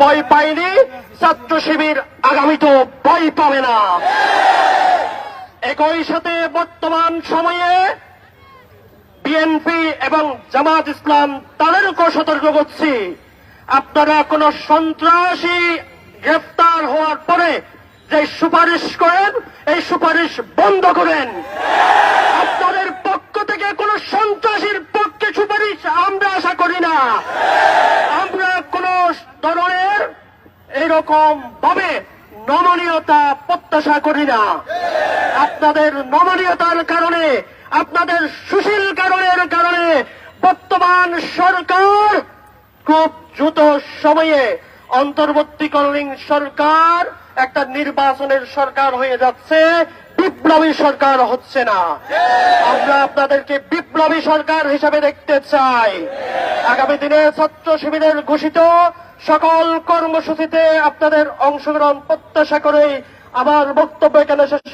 ভয় পায়নি, ছাত্র শিবির আগামীতেও ভয় পাবে না। একই সাথে বর্তমান সময়ে বিএনপি এবং জামাত ইসলাম তাদেরকেও সতর্ক করছি, আপনারা কোন সন্ত্রাসী গ্রেফতার হওয়ার পরে যে সুপারিশ করেন, এই সুপারিশ বন্ধ করেন। আপনাদের পক্ষ থেকে কোন সন্ত্রাসীর পক্ষে সুপারিশ আমরা আশা করি না। আমরা কোন ধরনের এরকম ভাবে নমনীয়তা প্রত্যাশা করি না। আপনাদের নমনীয়তার কারণে, আপনাদের সুশীল কারণের কারণে বর্তমান সরকার খুব দ্রুত সময়ে অন্তর্বর্তীকালীন সরকার একটা নির্বাচনের সরকার হয়ে যাচ্ছে, বিপ্লবী সরকার হচ্ছে না। আমরা আপনাদেরকে বিপ্লবী সরকার হিসেবে দেখতে চাই। আগামী দিনে ছাত্র শিবিরের ঘোষিত সকল কর্মসূচিতে আপনাদের অংশগ্রহণ প্রত্যাশা করে আমার বক্তব্য এখানে শেষ।